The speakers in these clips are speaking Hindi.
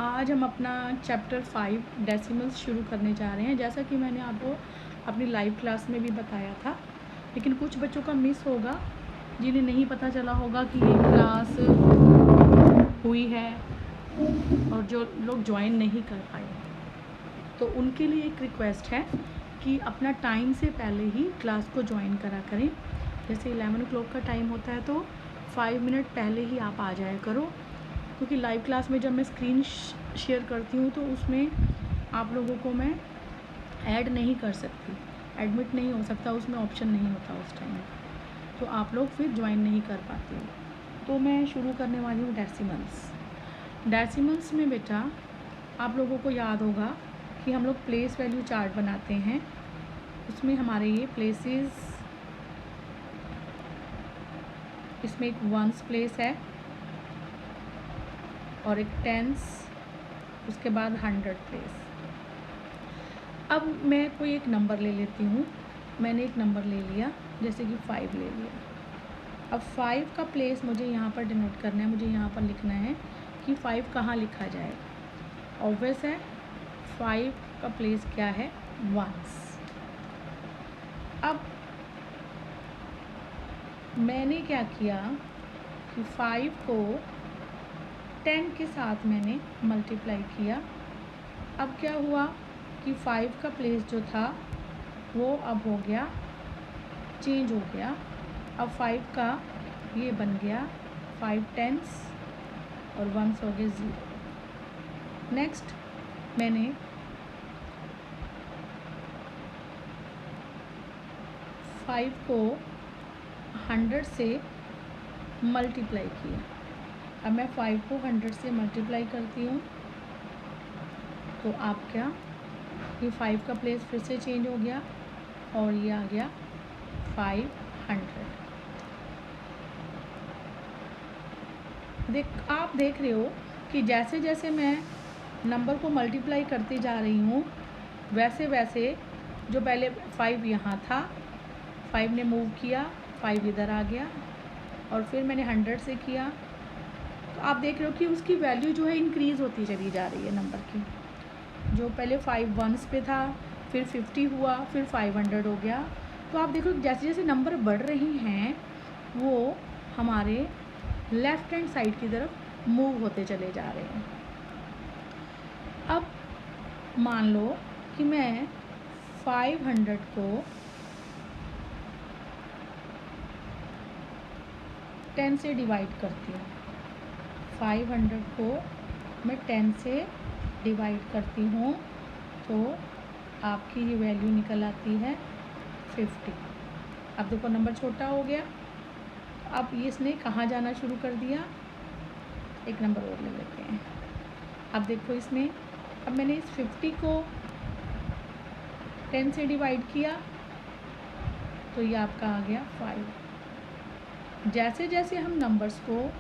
आज हम अपना चैप्टर 5 डेसिमल्स शुरू करने जा रहे हैं। जैसा कि मैंने आपको अपनी लाइव क्लास में भी बताया था, लेकिन कुछ बच्चों का मिस होगा जिन्हें नहीं पता चला होगा कि ये क्लास हुई है और जो लोग ज्वाइन नहीं कर पाए, तो उनके लिए एक रिक्वेस्ट है कि अपना टाइम से पहले ही क्लास को ज्वाइन करा करें। जैसे 11 o'clock का टाइम होता है तो 5 मिनट पहले ही आप आ जाया करो, क्योंकि लाइव क्लास में जब मैं स्क्रीन शेयर करती हूँ तो उसमें आप लोगों को मैं ऐड नहीं कर सकती, एडमिट नहीं हो सकता, उसमें ऑप्शन नहीं होता उस टाइम, तो आप लोग फिर ज्वाइन नहीं कर पाते हो। तो मैं शुरू करने वाली हूँ डेसिमल्स में बेटा आप लोगों को याद होगा कि हम लोग प्लेस वैल्यू चार्ट बनाते हैं। उसमें हमारे ये प्लेसेस, इसमें एक वंस प्लेस है और एक टेंस, उसके बाद 100 प्लेस। अब मैं कोई एक नंबर ले लेती हूँ। मैंने एक नंबर ले लिया, जैसे कि 5 ले लिया। अब 5 का प्लेस मुझे यहाँ पर डिनोट करना है, मुझे यहाँ पर लिखना है कि 5 कहाँ लिखा जाएगा। ऑब्वियस है 5 का प्लेस क्या है, वंस। अब मैंने क्या किया कि 5 को 10 के साथ मैंने मल्टीप्लाई किया। अब क्या हुआ कि 5 का प्लेस जो था वो अब हो गया, चेंज हो गया। अब 5 का ये बन गया 5 टेंस और वंस हो गए 0। नेक्स्ट मैंने 5 को 100 से मल्टीप्लाई किया। अब मैं 5 को 100 से मल्टीप्लाई करती हूँ तो आप क्या, ये 5 का प्लेस फिर से चेंज हो गया और ये आ गया 500। आप देख रहे हो कि जैसे जैसे मैं नंबर को मल्टीप्लाई करती जा रही हूँ वैसे वैसे जो पहले 5 यहाँ था, 5 ने मूव किया, 5 इधर आ गया और फिर मैंने 100 से किया, तो आप देख रहे हो कि उसकी वैल्यू जो है इंक्रीज़ होती चली जा रही है नंबर की। जो पहले 5 वंस पे था, फिर 50 हुआ, फिर 500 हो गया। तो आप देखो जैसे जैसे नंबर बढ़ रही हैं वो हमारे लेफ़्ट हैंड साइड की तरफ मूव होते चले जा रहे हैं। अब मान लो कि मैं 500 को 10 से डिवाइड करती हूँ। 500 को मैं 10 से डिवाइड करती हूँ तो आपकी ये वैल्यू निकल आती है 50। अब देखो नंबर छोटा हो गया। अब इसने कहाँ जाना शुरू कर दिया, एक नंबर और ले लेते हैं। अब देखो इसमें, अब मैंने इस 50 को 10 से डिवाइड किया तो ये आपका आ गया 5। जैसे जैसे हम नंबर्स को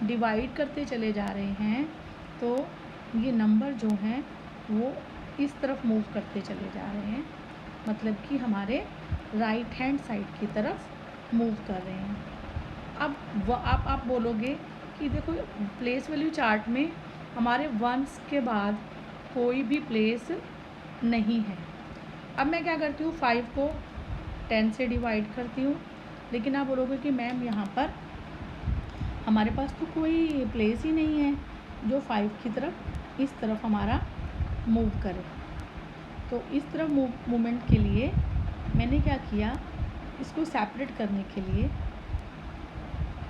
डिवाइड करते चले जा रहे हैं तो ये नंबर जो हैं वो इस तरफ मूव करते चले जा रहे हैं, मतलब कि हमारे राइट हैंड साइड की तरफ मूव कर रहे हैं। अब आप बोलोगे कि देखो प्लेस वैल्यू चार्ट में हमारे वंस के बाद कोई भी प्लेस नहीं है। अब मैं क्या करती हूँ, 5 को 10 से डिवाइड करती हूँ, लेकिन आप बोलोगे कि मैम यहाँ पर हमारे पास तो कोई प्लेस ही नहीं है जो 5 की तरफ इस तरफ हमारा मूव करे। तो इस तरफ मूवमेंट के लिए मैंने क्या किया, इसको सेपरेट करने के लिए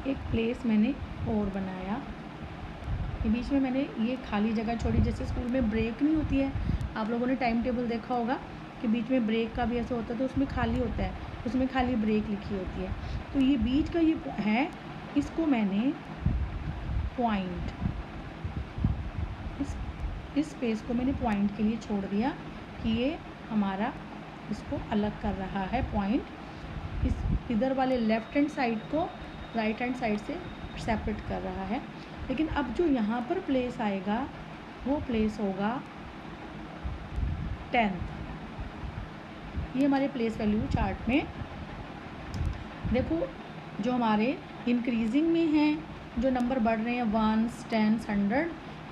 एक प्लेस मैंने और बनाया। ये बीच में मैंने ये खाली जगह छोड़ी, जैसे स्कूल में ब्रेक नहीं होती है, आप लोगों ने टाइम टेबल देखा होगा कि बीच में ब्रेक का भी ऐसा होता है, तो उसमें खाली होता है, उसमें खाली ब्रेक लिखी होती है। तो ये बीच का ये है, इसको मैंने पॉइंट, इस स्पेस को मैंने पॉइंट के लिए छोड़ दिया कि ये हमारा इसको अलग कर रहा है पॉइंट। इस इधर वाले लेफ़्ट हैंड साइड को राइट हैंड साइड से सेपरेट कर रहा है। लेकिन अब जो यहाँ पर प्लेस आएगा वो प्लेस होगा 10th। ये हमारे प्लेस वैल्यू चार्ट में देखो, जो हमारे इंक्रीजिंग में हैं, जो नंबर बढ़ रहे हैं 1, 10, 100,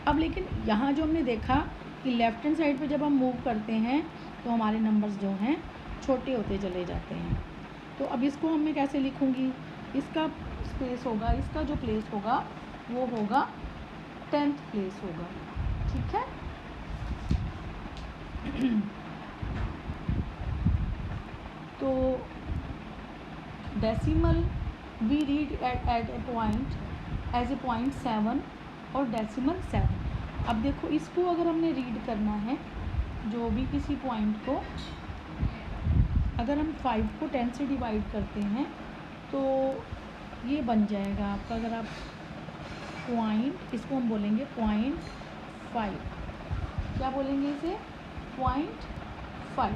अब लेकिन यहाँ जो हमने देखा कि लेफ्ट हैंड साइड पे जब हम मूव करते हैं तो हमारे नंबर्स जो हैं छोटे होते चले जाते हैं। तो अब इसको मैं कैसे लिखूँगी, इसका स्पेस होगा, इसका जो प्लेस होगा वो होगा 10th प्लेस होगा, ठीक है। तो decimal we read at a point as a point 7 और डेसिमल 7। अब देखो इसको अगर हमने रीड करना है, जो भी किसी पॉइंट को अगर हम 5 को 10 से डिवाइड करते हैं तो ये बन जाएगा आपका, अगर आप पॉइंट, इसको हम बोलेंगे 0.5, क्या बोलेंगे इसे, 0.5।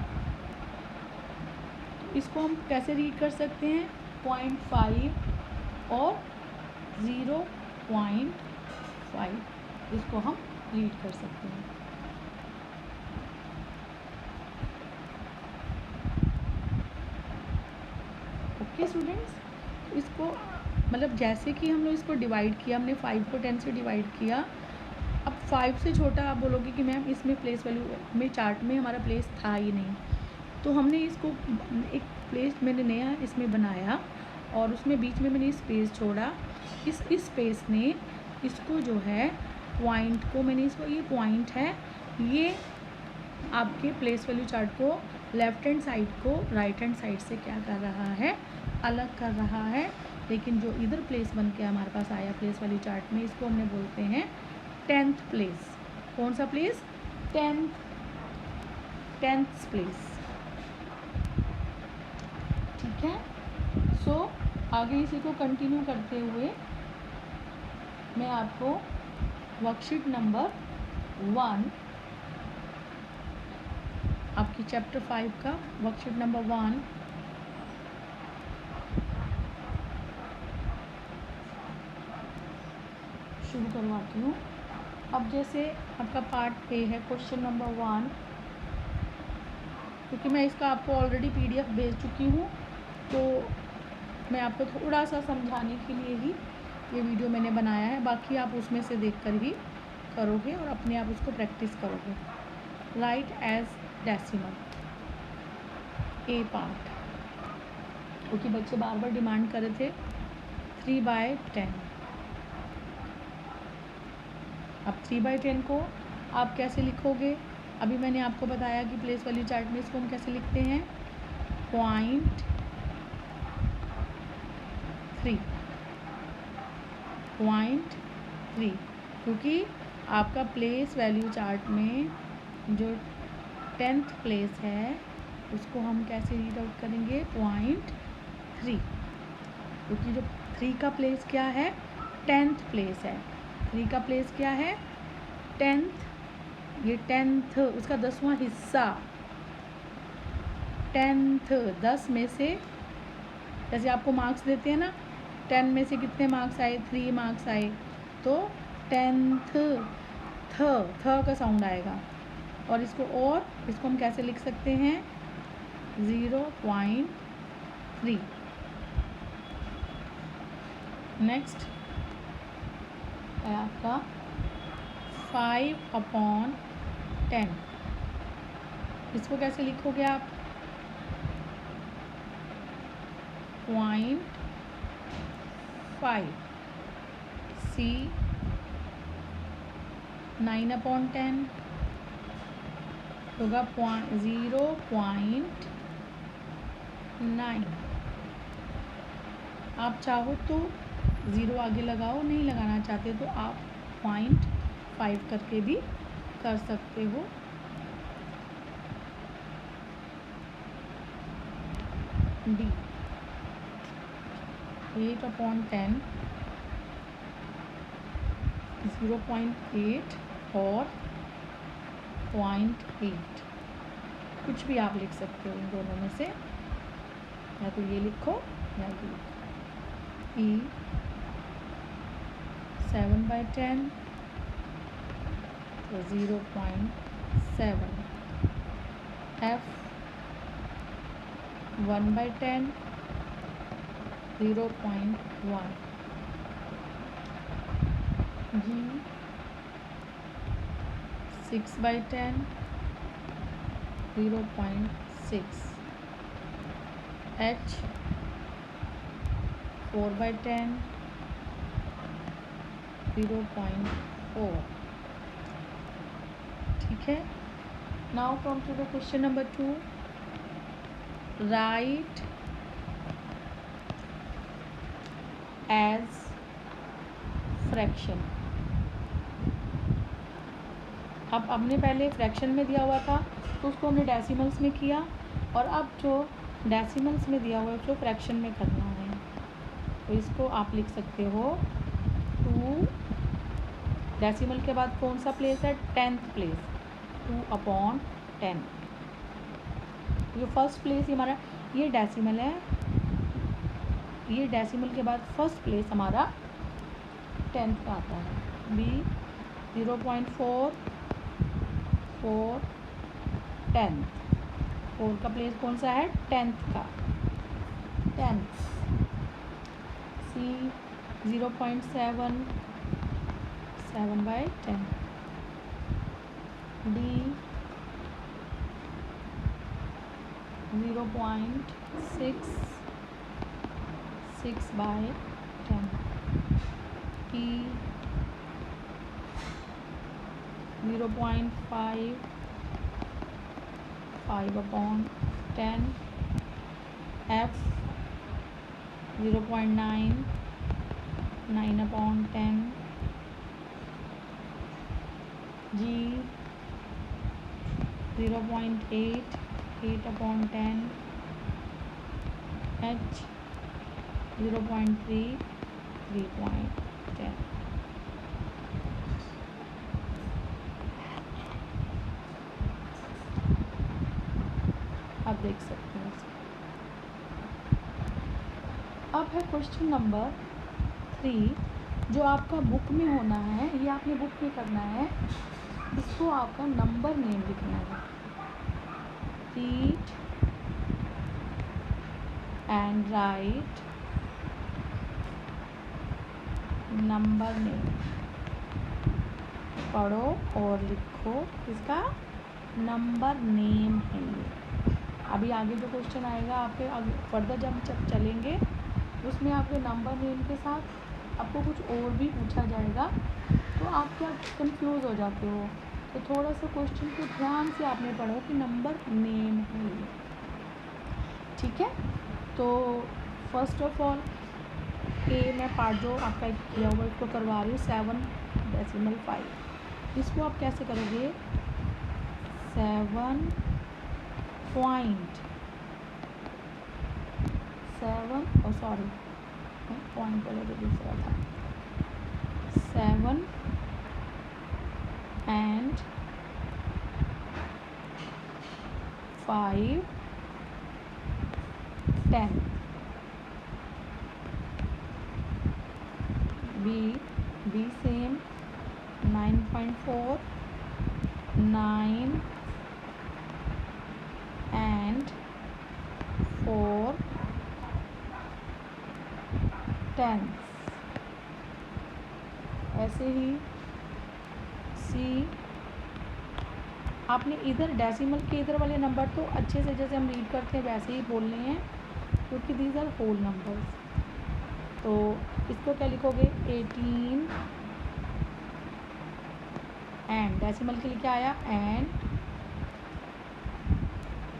इसको हम कैसे रीड कर सकते हैं, 0.5 और 0.5, इसको हम रीड कर सकते हैं। ओके स्टूडेंट्स, इसको मतलब जैसे कि हम लोग इसको डिवाइड किया, हमने 5 को 10 से डिवाइड किया। अब 5 से छोटा आप बोलोगे कि मैम इसमें प्लेस वैल्यू में चार्ट में हमारा प्लेस था ही नहीं, तो हमने इसको एक प्लेस मैंने नया इसमें बनाया और उसमें बीच में मैंने स्पेस छोड़ा। इस स्पेस ने इसको जो है पॉइंट को, मैंने इसको, ये पॉइंट है, ये आपके प्लेस वैल्यू चार्ट को लेफ़्ट हैंड साइड को राइट हैंड साइड से क्या कर रहा है, अलग कर रहा है। लेकिन जो इधर प्लेस बन के हमारे पास आया प्लेस वैल्यू चार्ट में, इसको हमने बोलते हैं 10th प्लेस। कौन सा प्लेस, 10th प्लेस, ठीक है। सो आगे इसी को कंटिन्यू करते हुए मैं आपको वर्कशीट नंबर 1, आपकी चैप्टर 5 का वर्कशीट नंबर 1 शुरू करवाती हूँ। अब जैसे आपका पार्ट ए है, क्वेश्चन नंबर 1, क्योंकि मैं इसका आपको ऑलरेडी PDF भेज चुकी हूँ, तो मैं आपको थोड़ा सा समझाने के लिए ही ये वीडियो मैंने बनाया है। बाकी आप उसमें से देखकर ही करोगे और अपने आप उसको प्रैक्टिस करोगे। राइट एज डेसिमल ए पार्ट, क्योंकि बच्चे बार बार डिमांड कर रहे थे 3/10। अब 3/10 को आप कैसे लिखोगे, अभी मैंने आपको बताया कि प्लेस वैल्यू चार्ट में इसको हम कैसे लिखते हैं, 0.3, 0.3, क्योंकि आपका प्लेस वैल्यू चार्ट में जो 10th प्लेस है उसको हम कैसे रीड आउट करेंगे, 0.3, क्योंकि जो 3 का प्लेस क्या है, 10th प्लेस है। 3 का प्लेस क्या है, 10th, ये 10th उसका 10वां हिस्सा, 10th 10 में से, जैसे आपको मार्क्स देते हैं ना, 10 में से कितने मार्क्स आए, 3 मार्क्स आए, तो 10th थ का साउंड आएगा। और इसको हम कैसे लिख सकते हैं, 0.3। नेक्स्ट है आपका 5/10, इसको कैसे लिखोगे आप, 0.5। C 9/10 होगा 0.9। आप चाहो तो 0 आगे लगाओ, नहीं लगाना चाहते तो आप 0.5 करके भी कर सकते हो। D 8/10 0.8 और 0.8, कुछ भी आप लिख सकते हो इन दोनों में से, या तो ये लिखो या ये लिखो। E 7/10 तो 0.7। F 1/10 0.1। G 6/10, 0.6. H 4/10, 0.4. ठीक है. Now come to the question number 2. Write as fraction. अब हमने पहले फ्रैक्शन में दिया हुआ था तो उसको हमने डेसिमल्स में किया, और अब जो डेसिमल्स में दिया हुआ है उसको फ्रैक्शन में करना है. तो इसको आप लिख सकते हो 2, डेसिमल के बाद कौन सा प्लेस है, 10th प्लेस, 2/10. ये फर्स्ट प्लेस हमारा, ये डेसिमल है, ये डेसिमल के बाद फर्स्ट प्लेस हमारा 10th का आता है. B 0.4, 4, 10th. 4 का प्लेस कौन सा है, 10th का, 10th. C 0.7, 7/10. D 0.6, 6/10. E 0.5, 5/10. F 0.9, 9/10. G 0.8, 8/10. H 0.3, 3/10. आप देख सकते हैं. अब है क्वेश्चन नंबर 3, जो आपका बुक में होना है, ये आपने बुक में करना है. इसको आपका नंबर नेम लिखना है. Read and right number name. पढ़ो और लिखो, इसका नंबर नेम है ये. अभी आगे जो क्वेश्चन आएगा आपके आगे फर्दर जब चलेंगे उसमें आपके नंबर नेम के साथ आपको कुछ और भी पूछा जाएगा, तो आप क्या कंफ्यूज हो जाते हो. तो थोड़ा सा क्वेश्चन को ध्यान से आपने पढ़ो कि नंबर नेम है ये. ठीक है. तो फर्स्ट ऑफ ऑल ए मैं पार्ट जो आपका किया हुआ इसको करवा रही हूँ 7/5. इसको आप कैसे करोगे, 7 पॉइंट 7, और सॉरी पॉइंट पहले तो दूसरा था, 7 and 5, 10. B same, 9.4, 9 and 4 tenths. ऐसे ही C, आपने इधर डेसिमल के इधर वाले नंबर तो अच्छे से जैसे हम रीड करते हैं वैसे ही बोलने हैं, क्योंकि दीज आर होल नंबर्स. तो इसको क्या लिखोगे, 18 एंड डेसिमल के लिए क्या आया, एंड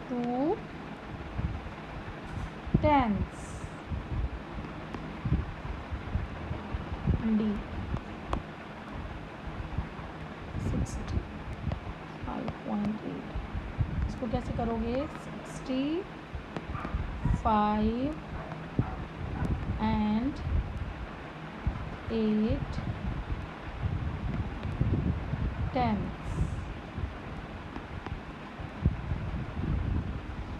2 tenths. D 65.8. इसको कैसे करोगे, 65 and 8 tenths.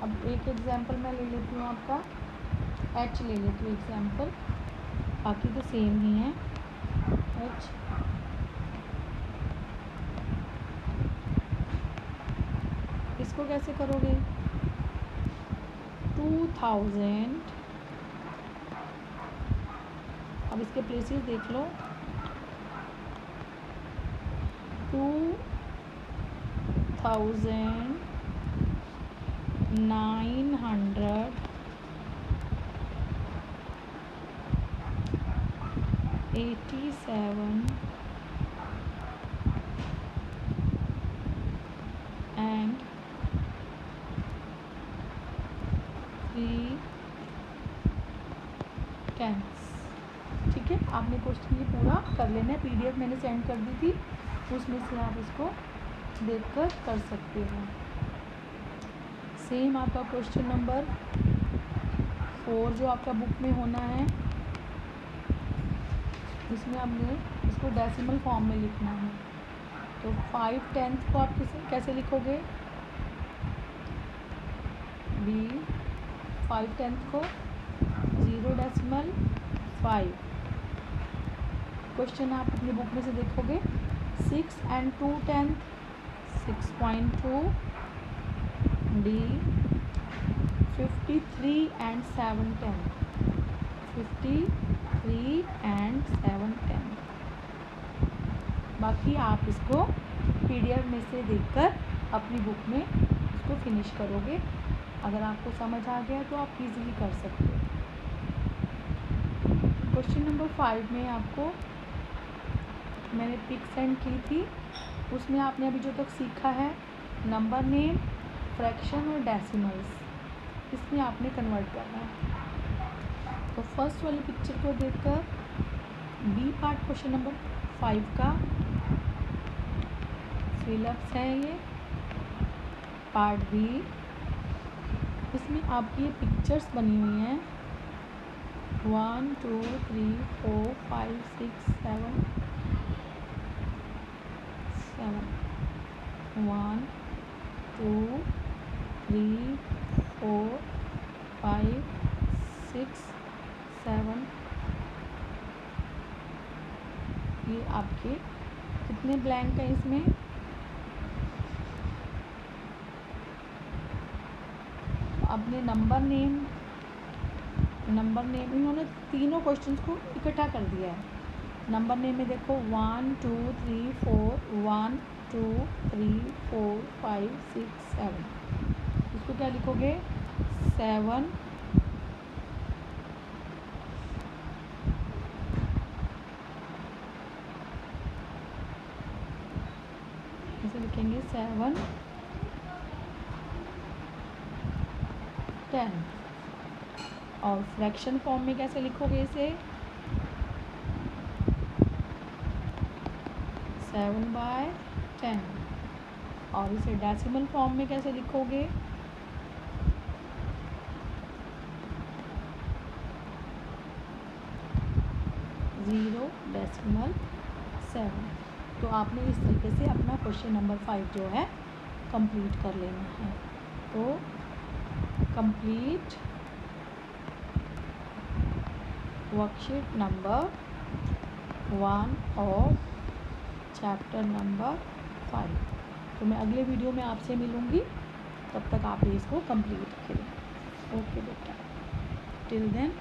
अब एक एग्जाम्पल मैं ले लेती हूँ आपका, H ले लेती हूँ एग्जाम्पल, बाकी तो सेम ही है. H इसको कैसे करोगे, 2000. अब इसके प्लेसेस देख लो, 2 1987 and 3/10। ठीक है, आपने क्वेश्चन ये पूरा कर लेना है। PDF मैंने सेंड कर दी थी, उसमें से आप इसको देखकर कर सकते हो। सेम आपका क्वेश्चन नंबर 4 जो आपका बुक में होना है, इसमें आपने इसको डेसिमल फॉर्म में लिखना है। तो 5/10 को आप कैसे लिखोगे? 5/10 को 0.5। क्वेश्चन आप अपनी बुक में से देखोगे। 6 and 2/10 6.2। D 53 and 7/10 53 and 7/10। बाकी आप इसको PDF में से देखकर अपनी बुक में इसको फिनिश करोगे। अगर आपको समझ आ गया तो आप इजीली कर सकते हो। क्वेश्चन नंबर 5 में आपको मैंने पिक सेंड की थी, उसमें आपने अभी जो तक सीखा है नंबर नेम, फ्रैक्शन और डेसिमल्स, इसमें आपने कन्वर्ट करना है। तो फर्स्ट वाली पिक्चर को देखकर बी पार्ट क्वेश्चन नंबर 5 का फिलअप्स है ये पार्ट बी। इसमें आपकी ये पिक्चर्स बनी हुई हैं 1 2 3 4 5 6 7 1 2 3 4 5 6 7। ये आपके कितने ब्लैंक हैं इसमें? आपने नंबर नेम इन्होंने तीनों क्वेश्चंस को इकट्ठा कर दिया है। नंबर नेम में देखो 1 2 3 4 1 2 3 4 5 6 7। इसको क्या लिखोगे? 7 इसे लिखेंगे 7 10। और फ्रैक्शन फॉर्म में कैसे लिखोगे इसे? 7/10। और इसे डेसिमल फॉर्म में कैसे लिखोगे? 0.7। तो आपने इस तरीके से अपना क्वेश्चन नंबर 5 जो है कंप्लीट कर लेना है। तो complete worksheet number 1 of chapter number 5। तो मैं अगले वीडियो में आपसे मिलूँगी, तब तक आप इसको कंप्लीट करें। ओके बेटा, टिल देन।